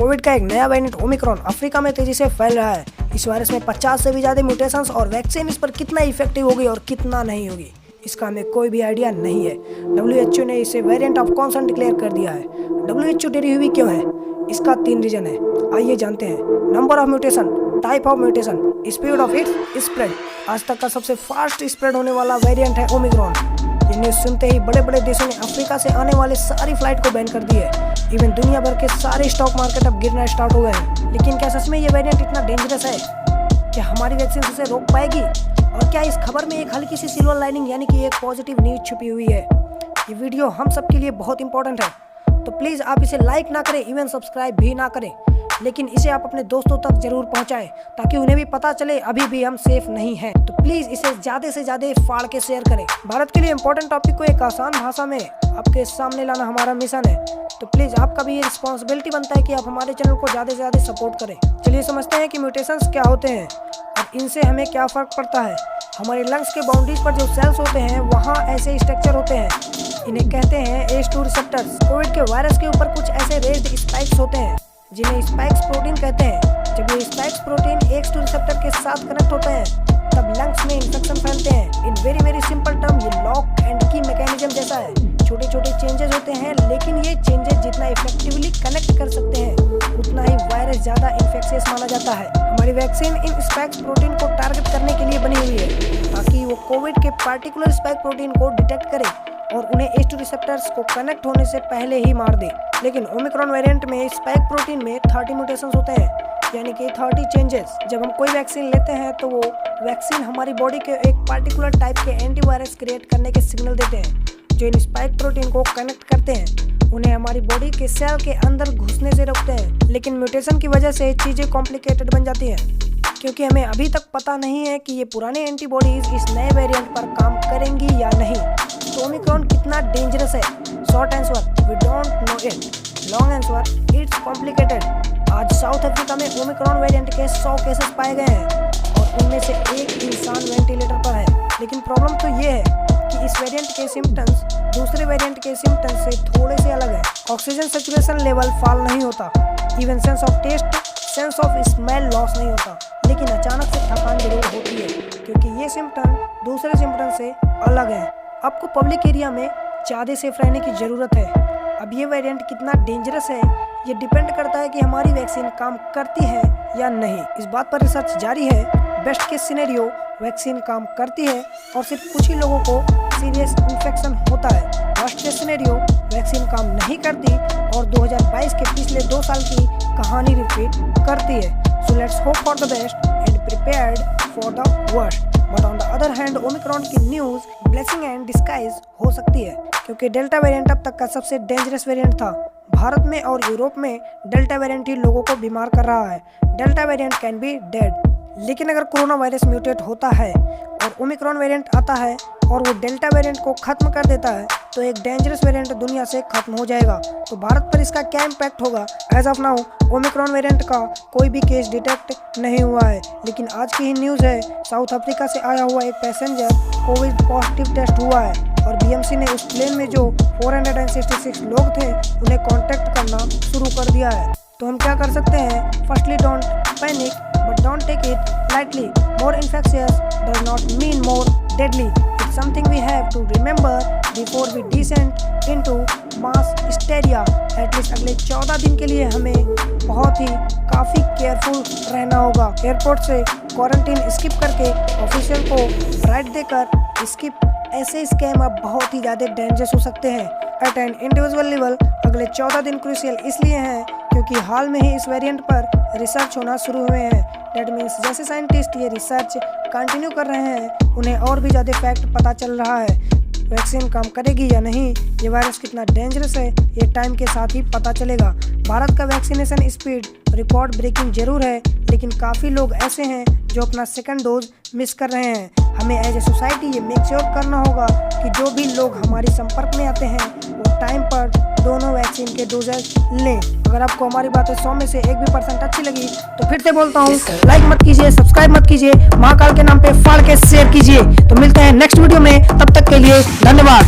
Covid का एक नया वेरिएंट ओमिक्रॉन अफ्रीका में तेजी से फैल रहा है। इस वायरस में 50 से भी ज्यादा म्यूटेशंस और वैक्सीन इस पर कितना इफेक्टिव होगी और कितना नहीं होगी, इसका हमें कोई भी आइडिया नहीं है। WHO ने इसे वेरिएंट ऑफ कॉन्सर्न डिक्लेयर कर दिया है। WHO डरी हुई क्यों है? इसका 3 रीजन है, आइए जानते हैं। Number of mutation, type of mutation, speed of its spread. आज तक का सबसे फास्ट स्प्रेड होने वाला वेरिएंट है ओमिक्रॉन। ये न्यूज़ सुनते ही बड़े बड़े देशों ने अफ्रीका से आने वाले सारी फ्लाइट को बैन कर दी है। इवन दुनिया भर के सारे स्टॉक मार्केट अब गिरना स्टार्ट हो गए हैं। लेकिन क्या सच में ये वेरिएंट इतना डेंजरस है? क्या हमारी वैक्सीन इसे रोक पाएगी? और क्या इस खबर में एक हल्की सी सिल्वर लाइनिंग यानी कि एक पॉजिटिव न्यूज छुपी हुई है? ये वीडियो हम सबके लिए बहुत इंपॉर्टेंट है, तो प्लीज़ आप इसे लाइक ना करें, इवन सब्सक्राइब भी ना करें, लेकिन इसे आप अपने दोस्तों तक जरूर पहुंचाएं ताकि उन्हें भी पता चले अभी भी हम सेफ नहीं हैं। तो प्लीज़ इसे ज़्यादा से ज़्यादा फाड़ के शेयर करें। भारत के लिए इंपॉर्टेंट टॉपिक को एक आसान भाषा में आपके सामने लाना हमारा मिशन है, तो प्लीज़ आपका भी ये रिस्पॉन्सिबिलिटी बनता है कि आप हमारे चैनल को ज़्यादा से ज़्यादा सपोर्ट करें। चलिए समझते हैं कि म्यूटेशंस क्या होते हैं और इनसे हमें क्या फ़र्क पड़ता है। हमारे लंग्स के बाउंड्रीज पर जो सेल्स होते हैं वहाँ ऐसे स्ट्रक्चर होते हैं, इन्हें कहते हैं H2 रिसेप्टर्स। कोविड के वायरस के ऊपर कुछ ऐसे रेज्ड स्पाइक्स होते हैं जिन्हें स्पाइक्स प्रोटीन कहते हैं। जब ये स्पाइक्स प्रोटीन H2 रिसेप्टर के साथ कनेक्ट होते हैं तब लंग्स में इन्फेक्शन फैलते हैं। इन वेरी सिंपल टर्म ये लॉक एंड की मैकेनिज्म जैसा है। छोटे छोटे चेंजेस होते हैं, लेकिन ये चेंजेस जितना इफेक्टिवली कनेक्ट कर सकते हैं उतना ही वायरस ज़्यादा इन्फेक्शियस माना जाता है। हमारी वैक्सीन इन स्पाइक्स प्रोटीन को टारगेट करने के लिए बनी हुई है ताकि वो कोविड के पार्टिकुलर स्पाइक प्रोटीन को डिटेक्ट करे और उन्हें H2 रिसेप्टर्स को कनेक्ट होने से पहले ही मार दे। लेकिन ओमिक्रॉन वेरिएंट में स्पाइक प्रोटीन में 30 म्यूटेशंस होते हैं, यानी कि 30 चेंजेस। जब हम कोई वैक्सीन लेते हैं तो वो वैक्सीन हमारी बॉडी के एक पार्टिकुलर टाइप के एंटीवायरस क्रिएट करने के सिग्नल देते हैं जो इन स्पाइक प्रोटीन को कनेक्ट करते हैं, उन्हें हमारी बॉडी के सेल के अंदर घुसने से रोकते हैं। लेकिन म्यूटेशन की वजह से चीज़ें कॉम्प्लिकेटेड बन जाती हैं, क्योंकि हमें अभी तक पता नहीं है कि ये पुराने एंटीबॉडीज इस नए वेरिएंट पर काम करेंगी या नहीं। तो ओमिक्रॉन कितना डेंजरस है? Short answer, we don't know it. Long answer, it's complicated. आज साउथ अफ्रीका में ओमिक्रॉन वेरिएंट के 100 केसेस पाए गए हैं और उनमें से एक इंसान वेंटिलेटर पर है। लेकिन प्रॉब्लम तो ये है कि इस वेरिएंट के सिम्टम्स दूसरे वेरिएंट के सिम्टम्स से थोड़े से अलग है। ऑक्सीजन सैचुरेशन लेवल फॉल नहीं होता, even sense of taste, sense of smell loss नहीं होता, लेकिन अचानक से थकान जरूर होती है क्योंकि ये सिम्टम दूसरे सिम्टम से अलग है। आपको पब्लिक एरिया में ज़्यादा सेफ रहने की ज़रूरत है। अब ये वेरिएंट कितना डेंजरस है ये डिपेंड करता है कि हमारी वैक्सीन काम करती है या नहीं। इस बात पर रिसर्च जारी है। बेस्ट केस सिनेरियो, वैक्सीन काम करती है और सिर्फ कुछ ही लोगों को सीरियस इन्फेक्शन होता है। वर्स्ट केस सिनेरियो, वैक्सीन काम नहीं करती और 2022 के पिछले 2 साल की कहानी रिपीट करती है। So let's hope for the best and prepared for the worst. But on the other hand Omicron की न्यूज़ ब्लेसिंग एंड डिस्गाइज हो सकती है, क्योंकि डेल्टा वेरिएंट अब तक का सबसे डेंजरस वेरिएंट था। भारत में और यूरोप में डेल्टा वेरिएंट ही लोगों को बीमार कर रहा है। Delta variant can be dead, लेकिन अगर कोरोना वायरस म्यूटेट होता है और ओमिक्रॉन वेरिएंट आता है और वो डेल्टा वेरिएंट को खत्म कर देता है तो एक डेंजरस वेरिएंट दुनिया से खत्म हो जाएगा। तो भारत पर इसका क्या इम्पैक्ट होगा? As of now Omicron variant का कोई भी केस डिटेक्ट नहीं हुआ है, लेकिन आज की ही न्यूज़ है साउथ अफ्रीका से आया हुआ एक पैसेंजर कोविड पॉजिटिव टेस्ट हुआ है और BMC ने उस प्लेन में जो 466 लोग थे उन्हें कॉन्टैक्ट करना शुरू कर दिया है। तो हम क्या कर सकते हैं? Firstly don't panic, but don't take it lightly. More infectious does not mean more deadly. It's something we have to remember before we descend into mass hysteria. At least अगले 14 दिन के लिए हमें बहुत ही काफ़ी केयरफुल रहना होगा। एयरपोर्ट से क्वारंटीन स्किप करके ऑफिशियल को राइट देकर स्किप, ऐसे स्कैम अब बहुत ही ज़्यादा डेंजरस हो सकते हैं। एट एन इंडिविजुअल लेवल अगले 14 दिन क्रूशियल इसलिए हैं क्योंकि हाल में ही इस वेरिएंट पर रिसर्च होना शुरू हुए हैं। डेट मीन्स जैसे साइंटिस्ट ये रिसर्च कंटिन्यू कर रहे हैं उन्हें और भी ज़्यादा फैक्ट पता चल रहा है। वैक्सीन काम करेगी या नहीं, ये वायरस कितना डेंजरस है, ये टाइम के साथ ही पता चलेगा। भारत का वैक्सीनेशन स्पीड रिकॉर्ड ब्रेकिंग जरूर है, लेकिन काफ़ी लोग ऐसे हैं जो अपना सेकंड डोज मिस कर रहे हैं। हमें एज ए सोसाइटी ये मेक श्योर करना होगा कि जो भी लोग हमारे संपर्क में आते हैं वो टाइम पर दोनों वैक्सीन के डोजेज लें। अगर आपको हमारी बातें 100 में से 1% अच्छी लगी तो फिर से बोलता हूँ, लाइक मत कीजिए, सब्सक्राइब मत कीजिए, महाकाल के नाम पे फाड़ के शेयर कीजिए। तो मिलते हैं नेक्स्ट वीडियो में, तब तक के लिए धन्यवाद।